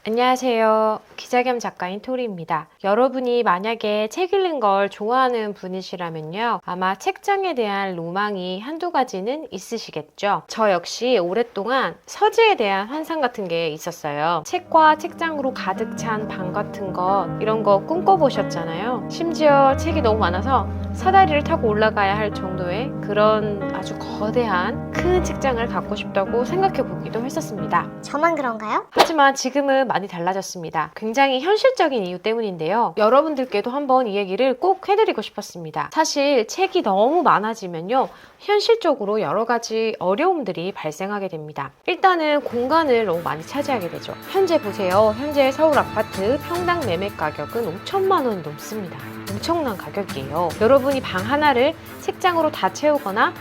안녕하세요. 기자 겸 작가인 토리입니다. 여러분이 만약에 책 읽는 걸 좋아하는 분이시라면요. 아마 책장에 대한 로망이 한두 가지는 있으시겠죠. 저 역시 오랫동안 서재에 대한 환상 같은 게 있었어요. 책과 책장으로 가득 찬 방 같은 것, 이런 거 꿈꿔보셨잖아요. 심지어 책이 너무 많아서 사다리를 타고 올라가야 할 정도의 그런 아주 거대한 큰 책장을 갖고 싶다고 생각해 보기도 했었습니다. 저만 그런가요? 하지만 지금은 많이 달라졌습니다. 굉장히 현실적인 이유 때문인데요. 여러분들께도 한번 이 얘기를 꼭 해드리고 싶었습니다. 사실 책이 너무 많아지면요. 현실적으로 여러 가지 어려움들이 발생하게 됩니다. 일단은 공간을 너무 많이 차지하게 되죠. 현재 보세요. 현재 서울 아파트 평당 매매 가격은 5천만 원 넘습니다. 엄청난 가격이에요. 여러분이 방 하나를 책장으로 다 채우거나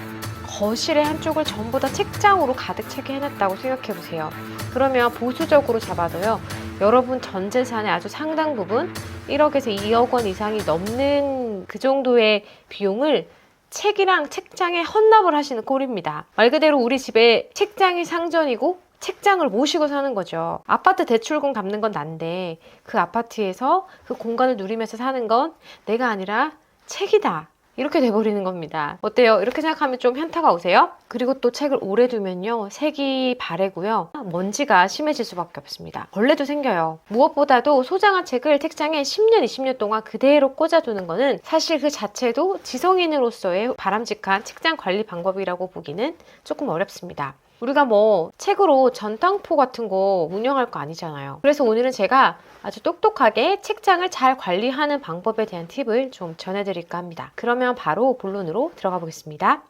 거실의 한쪽을 전부 다 책장으로 가득 차게 해놨다고 생각해보세요. 그러면 보수적으로 잡아도요. 여러분 전 재산의 아주 상당 부분 1억에서 2억 원 이상이 넘는 그 정도의 비용을 책이랑 책장에 헌납을 하시는 꼴입니다. 말 그대로 우리 집에 책장이 상전이고 책장을 모시고 사는 거죠. 아파트 대출금 갚는 건 난데 그 아파트에서 그 공간을 누리면서 사는 건 내가 아니라 책이다. 이렇게 돼버리는 겁니다. 어때요? 이렇게 생각하면 좀 현타가 오세요? 그리고 또 책을 오래 두면요. 색이 바래고요. 먼지가 심해질 수밖에 없습니다. 벌레도 생겨요. 무엇보다도 소장한 책을 책장에 10년, 20년 동안 그대로 꽂아두는 거는 사실 그 자체도 지성인으로서의 바람직한 책장 관리 방법이라고 보기는 조금 어렵습니다. 우리가 뭐 책으로 전당포 같은 거 운영할 거 아니잖아요. 그래서 오늘은 제가 아주 똑똑하게 책장을 잘 관리하는 방법에 대한 팁을 좀 전해드릴까 합니다. 그러면 바로 본론으로 들어가 보겠습니다.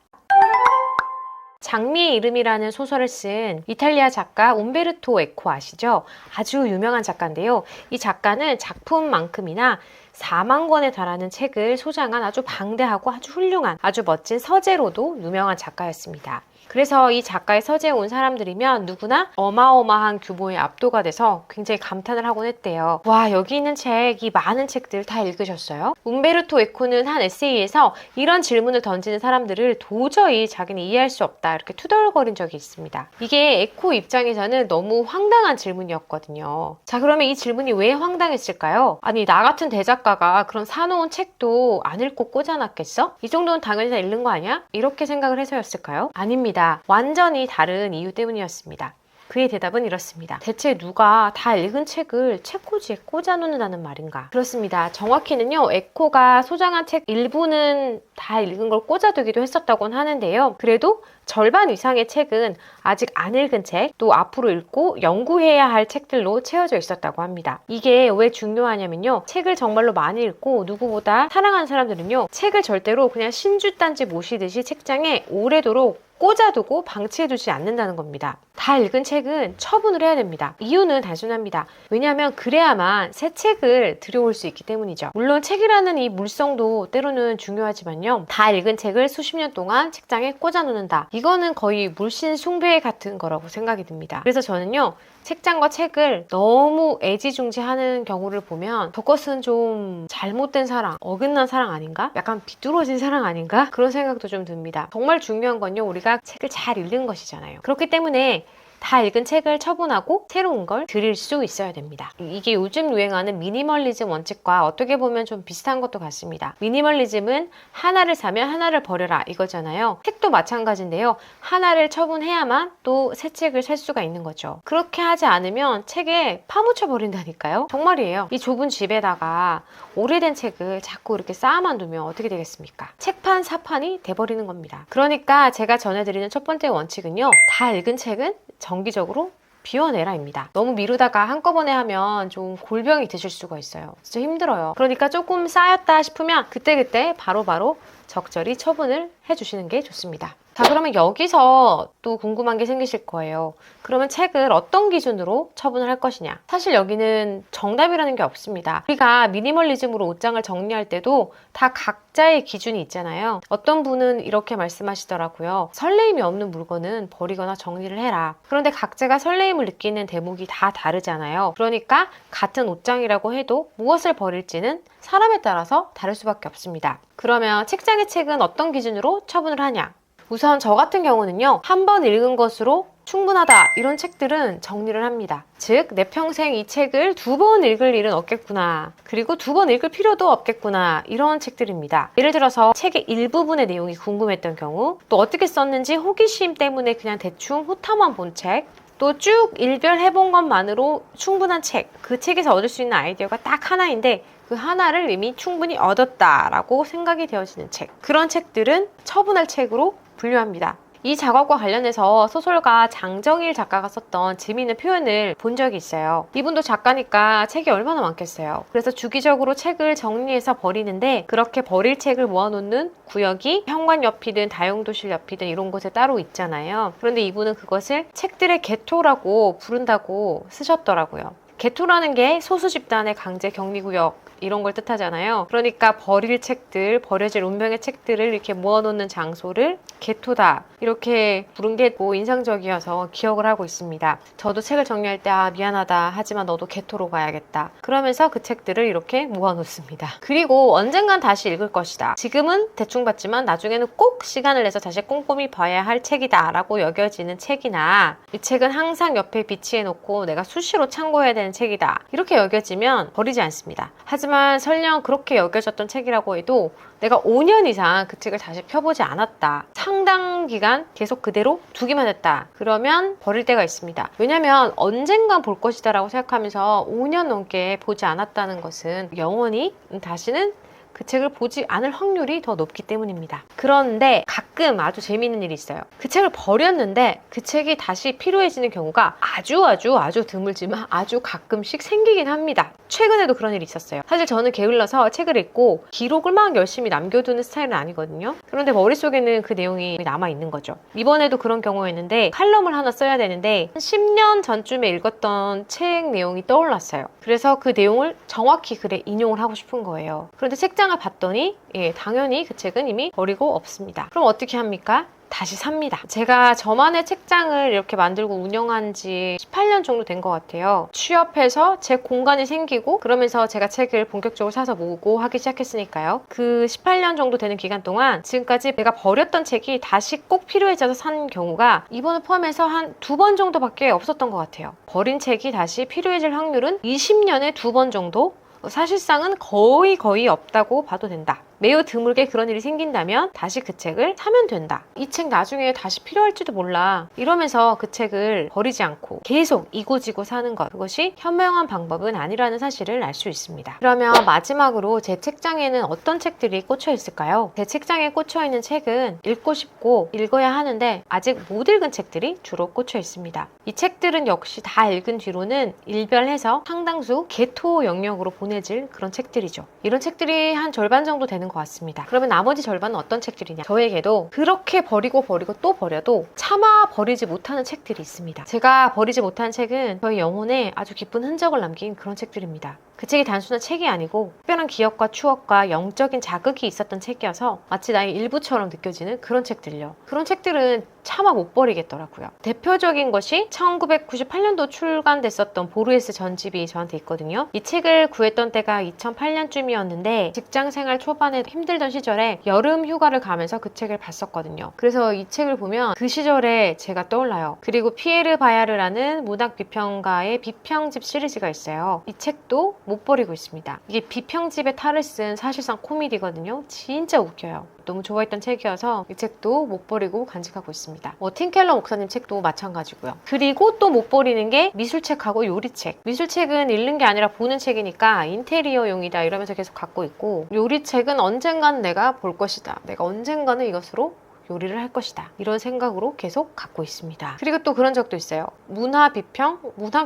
장미의 이름이라는 소설을 쓴 이탈리아 작가 움베르토 에코 아시죠? 아주 유명한 작가인데요. 이 작가는 작품만큼이나 4만 권에 달하는 책을 소장한 아주 방대하고 아주 훌륭한 아주 멋진 서재로도 유명한 작가였습니다. 그래서 이 작가의 서재에 온 사람들이면 누구나 어마어마한 규모의 압도가 돼서 굉장히 감탄을 하곤 했대요. 와, 여기 있는 책, 이 많은 책들 다 읽으셨어요? 움베르토 에코는 한 에세이에서 이런 질문을 던지는 사람들을 도저히 자기는 이해할 수 없다 이렇게 투덜거린 적이 있습니다. 이게 에코 입장에서는 너무 황당한 질문이었거든요. 자, 그러면 이 질문이 왜 황당했을까요? 아니, 나 같은 대작가가 그런 사놓은 책도 안 읽고 꽂아놨겠어? 이 정도는 당연히 다 읽는 거 아니야? 이렇게 생각을 해서였을까요? 아닙니다. 완전히 다른 이유 때문이었습니다. 그의 대답은 이렇습니다. 대체 누가 다 읽은 책을 책꽂이에 꽂아놓는다는 말인가? 그렇습니다. 정확히는요. 에코가 소장한 책 일부는 다 읽은 걸 꽂아두기도 했었다곤 하는데요. 그래도 절반 이상의 책은 아직 안 읽은 책, 또 앞으로 읽고 연구해야 할 책들로 채워져 있었다고 합니다. 이게 왜 중요하냐면요. 책을 정말로 많이 읽고 누구보다 사랑하는 사람들은요. 책을 절대로 그냥 신주단지 모시듯이 책장에 오래도록 꽂아두고 방치해두지 않는다는 겁니다. 다 읽은 책은 처분을 해야 됩니다. 이유는 단순합니다. 왜냐하면 그래야만 새 책을 들여올 수 있기 때문이죠. 물론 책이라는 이 물성도 때로는 중요하지만요. 다 읽은 책을 수십 년 동안 책장에 꽂아놓는다. 이거는 거의 물씬 숭배 같은 거라고 생각이 듭니다. 그래서 저는요. 책장과 책을 너무 애지중지하는 경우를 보면 그것은 좀 잘못된 사랑, 어긋난 사랑 아닌가? 약간 비뚤어진 사랑 아닌가? 그런 생각도 좀 듭니다. 정말 중요한 건요. 우리가 책을 잘 읽는 것이잖아요. 그렇기 때문에 다 읽은 책을 처분하고 새로운 걸 드릴 수 있어야 됩니다. 이게 요즘 유행하는 미니멀리즘 원칙과 어떻게 보면 좀 비슷한 것도 같습니다. 미니멀리즘은 하나를 사면 하나를 버려라 이거잖아요. 책도 마찬가지인데요. 하나를 처분해야만 또 새 책을 살 수가 있는 거죠. 그렇게 하지 않으면 책에 파묻혀 버린다니까요. 정말이에요. 이 좁은 집에다가 오래된 책을 자꾸 이렇게 쌓아만 두면 어떻게 되겠습니까? 책판 사판이 돼버리는 겁니다. 그러니까 제가 전해드리는 첫 번째 원칙은요. 다 읽은 책은 정기적으로 비워내라입니다. 너무 미루다가 한꺼번에 하면 좀 골병이 드실 수가 있어요. 진짜 힘들어요. 그러니까 조금 쌓였다 싶으면 그때그때 바로바로 적절히 처분을 해주시는 게 좋습니다. 자, 그러면 여기서 또 궁금한 게 생기실 거예요. 그러면 책을 어떤 기준으로 처분을 할 것이냐? 사실 여기는 정답이라는 게 없습니다. 우리가 미니멀리즘으로 옷장을 정리할 때도 다 각자의 기준이 있잖아요. 어떤 분은 이렇게 말씀하시더라고요. 설레임이 없는 물건은 버리거나 정리를 해라. 그런데 각자가 설레임을 느끼는 대목이 다 다르잖아요. 그러니까 같은 옷장이라고 해도 무엇을 버릴지는 사람에 따라서 다를 수밖에 없습니다. 그러면 책장의 책은 어떤 기준으로 처분을 하냐? 우선 저 같은 경우는요, 한 번 읽은 것으로 충분하다 이런 책들은 정리를 합니다. 즉, 내 평생 이 책을 2번 읽을 일은 없겠구나, 그리고 2번 읽을 필요도 없겠구나, 이런 책들입니다. 예를 들어서 책의 일부분의 내용이 궁금했던 경우, 또 어떻게 썼는지 호기심 때문에 그냥 대충 호타만 본 책, 또 쭉 일별해본 것만으로 충분한 책, 그 책에서 얻을 수 있는 아이디어가 딱 하나인데 그 하나를 이미 충분히 얻었다라고 생각이 되어지는 책, 그런 책들은 처분할 책으로 분류합니다. 이 작업과 관련해서 소설가 장정일 작가가 썼던 재미있는 표현을 본 적이 있어요. 이분도 작가니까 책이 얼마나 많겠어요. 그래서 주기적으로 책을 정리해서 버리는데, 그렇게 버릴 책을 모아놓는 구역이 현관 옆이든 다용도실 옆이든 이런 곳에 따로 있잖아요. 그런데 이분은 그것을 책들의 개토라고 부른다고 쓰셨더라고요. 개토라는 게 소수 집단의 강제 격리구역 이런 걸 뜻하잖아요. 그러니까 버릴 책들, 버려질 운명의 책들을 이렇게 모아놓는 장소를 개토다, 이렇게 부른 게 뭐 인상적이어서 기억을 하고 있습니다. 저도 책을 정리할 때 미안하다, 하지만 너도 개토로 가야겠다, 그러면서 그 책들을 이렇게 모아놓습니다. 그리고 언젠간 다시 읽을 것이다, 지금은 대충 봤지만 나중에는 꼭 시간을 내서 다시 꼼꼼히 봐야 할 책이다 라고 여겨지는 책이나, 이 책은 항상 옆에 비치해놓고 내가 수시로 참고해야 되는 책이다, 이렇게 여겨지면 버리지 않습니다. 하지만 설령 그렇게 여겨졌던 책이라고 해도 내가 5년 이상 그 책을 다시 펴보지 않았다, 상당 기간 계속 그대로 두기만 했다, 그러면 버릴 때가 있습니다. 왜냐면 언젠간 볼 것이다 라고 생각하면서 5년 넘게 보지 않았다는 것은 영원히 다시는 그 책을 보지 않을 확률이 더 높기 때문입니다. 그런데 가끔 아주 재미있는 일이 있어요. 그 책을 버렸는데 그 책이 다시 필요해지는 경우가 아주 드물지만 아주 가끔씩 생기긴 합니다. 최근에도 그런 일이 있었어요. 사실 저는 게을러서 책을 읽고 기록을 막 열심히 남겨두는 스타일은 아니거든요. 그런데 머릿속에는 그 내용이 남아있는 거죠. 이번에도 그런 경우였는데, 칼럼을 하나 써야 되는데 한 10년 전쯤에 읽었던 책 내용이 떠올랐어요. 그래서 그 내용을 정확히 글에 인용을 하고 싶은 거예요. 그런데 책장을 봤더니 당연히 그 책은 이미 버리고 없습니다. 그럼 어떻게 합니까? 다시 삽니다. 제가 저만의 책장을 이렇게 만들고 운영한 지 18년 정도 된 것 같아요. 취업해서 제 공간이 생기고 그러면서 제가 책을 본격적으로 사서 모으고 하기 시작했으니까요. 그 18년 정도 되는 기간 동안 지금까지 제가 버렸던 책이 다시 꼭 필요해져서 산 경우가 이번을 포함해서 한 2번 정도밖에 없었던 것 같아요. 버린 책이 다시 필요해질 확률은 20년에 2번 정도? 사실상은 거의 없다고 봐도 된다. 매우 드물게 그런 일이 생긴다면 다시 그 책을 사면 된다. 이 책 나중에 다시 필요할지도 몰라, 이러면서 그 책을 버리지 않고 계속 이고지고 사는 것, 그것이 현명한 방법은 아니라는 사실을 알 수 있습니다. 그러면 마지막으로 제 책장에는 어떤 책들이 꽂혀 있을까요? 제 책장에 꽂혀 있는 책은 읽고 싶고 읽어야 하는데 아직 못 읽은 책들이 주로 꽂혀 있습니다. 이 책들은 역시 다 읽은 뒤로는 일별해서 상당수 개토 영역으로 보내질 그런 책들이죠. 이런 책들이 한 절반 정도 되는 것 같습니다. 그러면 나머지 절반은 어떤 책들이냐? 저에게도 그렇게 버리고 또 버려도 차마 버리지 못하는 책들이 있습니다. 제가 버리지 못한 책은 저희 영혼에 아주 깊은 흔적을 남긴 그런 책들입니다. 그 책이 단순한 책이 아니고 특별한 기억과 추억과 영적인 자극이 있었던 책이어서 마치 나의 일부처럼 느껴지는 그런 책들요. 그런 책들은 차마 못 버리겠더라고요. 대표적인 것이 1998년도 출간됐었던 보르헤스 전집이 저한테 있거든요. 이 책을 구했던 때가 2008년쯤이었는데 직장생활 초반에 힘들던 시절에 여름 휴가를 가면서 그 책을 봤었거든요. 그래서 이 책을 보면 그 시절에 제가 떠올라요. 그리고 피에르 바야르라는 문학 비평가의 비평집 시리즈가 있어요. 이 책도 못 버리고 있습니다. 이게 비평집의 탈을 쓴 사실상 코미디거든요. 진짜 웃겨요. 너무 좋아했던 책이어서 이 책도 못 버리고 간직하고 있습니다. 팀 켈러 목사님 책도 마찬가지고요. 그리고 또 못 버리는 게 미술책하고 요리책. 미술책은 읽는 게 아니라 보는 책이니까 인테리어용이다 이러면서 계속 갖고 있고, 요리책은 언젠가는 내가 볼 것이다, 내가 언젠가는 이것으로 요리를 할 것이다, 이런 생각으로 계속 갖고 있습니다. 그리고 또 그런 적도 있어요. 문학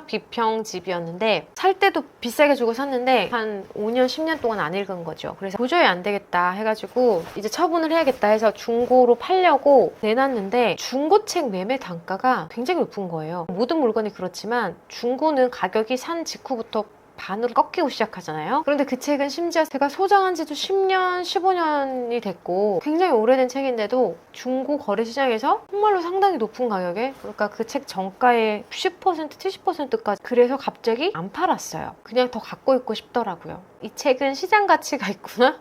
비평집이었는데 살 때도 비싸게 주고 샀는데 한 5년 10년 동안 안 읽은 거죠. 그래서 도저히 안 되겠다 해가지고 이제 처분을 해야겠다 해서 중고로 팔려고 내놨는데 중고책 매매 단가가 굉장히 높은 거예요. 모든 물건이 그렇지만 중고는 가격이 산 직후부터 반으로 꺾이고 시작하잖아요. 그런데 그 책은 심지어 제가 소장한 지도 10년, 15년이 됐고 굉장히 오래된 책인데도 중고 거래 시장에서 정말로 상당히 높은 가격에, 그러니까 그 책 정가의 60%, 70%까지, 그래서 갑자기 안 팔았어요. 그냥 더 갖고 있고 싶더라고요. 이 책은 시장 가치가 있구나?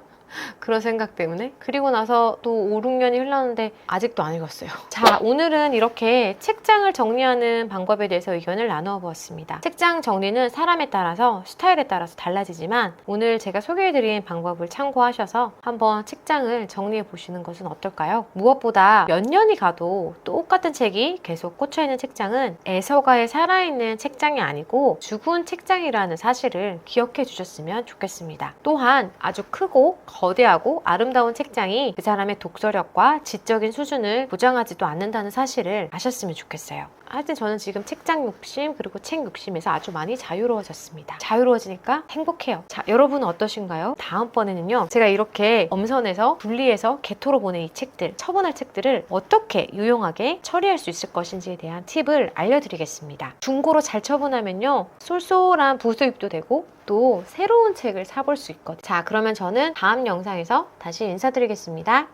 그런 생각 때문에. 그리고 나서 또 5, 6년이 흘렀는데 아직도 안 읽었어요. 자, 오늘은 이렇게 책장을 정리하는 방법에 대해서 의견을 나누어 보았습니다. 책장 정리는 사람에 따라서 스타일에 따라서 달라지지만 오늘 제가 소개해드린 방법을 참고하셔서 한번 책장을 정리해 보시는 것은 어떨까요? 무엇보다 몇 년이 가도 똑같은 책이 계속 꽂혀있는 책장은 애서가에 살아있는 책장이 아니고 죽은 책장이라는 사실을 기억해 주셨으면 좋겠습니다. 또한 아주 크고 거대하고 아름다운 책장이 그 사람의 독서력과 지적인 수준을 보장하지도 않는다는 사실을 아셨으면 좋겠어요. 하여튼 저는 지금 책장 욕심 그리고 책 욕심에서 아주 많이 자유로워졌습니다. 자유로워지니까 행복해요. 자, 여러분은 어떠신가요? 다음번에는요, 제가 이렇게 엄선해서 분리해서 개토로 보낸 이 책들, 처분할 책들을 어떻게 유용하게 처리할 수 있을 것인지에 대한 팁을 알려드리겠습니다. 중고로 잘 처분하면요, 쏠쏠한 부수입도 되고 또 새로운 책을 사볼 수 있거든요. 자, 그러면 저는 다음 영상에서 다시 인사드리겠습니다.